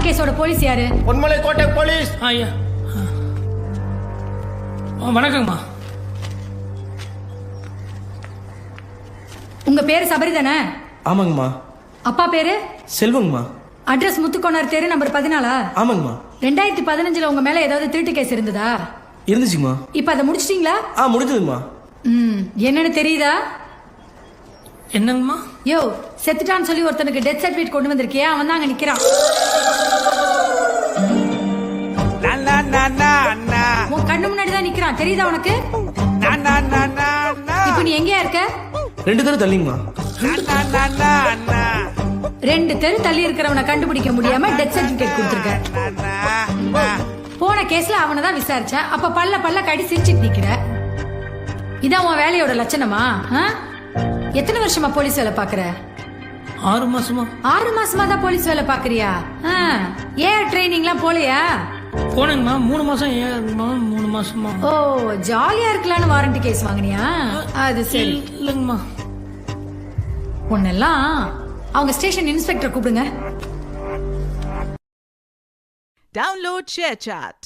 கேஸோட போலீஸ் யாரு? பொன்மலை கோட்டை போலீஸ். ஐயா வணக்கங்கம்மா. உங்க பேரு சபரி தானே? ஆமாங்கம்மா. அப்பா பேரு? செல்வங்கம்மா. அட்ரஸ் முத்துக்கோனார் தெரு நம்பர் 14. ஆமாங்கம்மா. 2015 உங்க மேல ஏதாவது திருட்டு கேஸ் இருந்ததா? இருந்துச்சுங்கம்மா. இப்ப அதை முடிச்சிட்டீங்களா? முடிஞ்சதுங்கம்மா. என்னன்னு தெரியுதா? என்னங்கம்மா? யோ, செத்துட்டான்னு சொல்லி ஒருத்தனுக்கு டெத் சர்டிபிகேட் கொண்டு வந்திருக்கியா? அவன் தான் அங்க நிக்கிறான். உன் கண்ணு முன்னாடி தான் நிக்கிறான், தெரியுதா உனக்கு? இப்ப நீ எங்கயா இருக்க? 2 தெரு தள்ளிங்கம்மா. 2 தெரு தள்ளி இருக்கிறவனை கண்டுபிடிக்க முடியாம டெத் சர்டிபிகேட் கொடுத்திருக்க. போன கேஸ்ல அவனை தான் விசாரிச்சேன். அப்ப பல்ல கடி சிரிச்சிட்டு நிக்கிற. இதான் உன் வேலையோட லட்சணமா? எத்தனை வருஷமா போலீஸ் வேலை பாக்குற? 6 மாசமா. 6 மாசமா தான் போலீஸ் வேலை பாக்குறியா? ஏன் ட்ரைனிங்லாம் போலையா? போனேங்கம்மா. 3 மாசம். ஏங்கம்மா 3 மாசமா? ஓ, ஜாலியா இருக்கலான்னு வாரண்டி கேஸ் வாங்கினியா? அது சரி. இல்லங்கம்மா. ஒன்னெல்லாம் அவங்க ஸ்டேஷன் இன்ஸ்பெக்டர் கூப்பிடுங்க. Download ShareChat.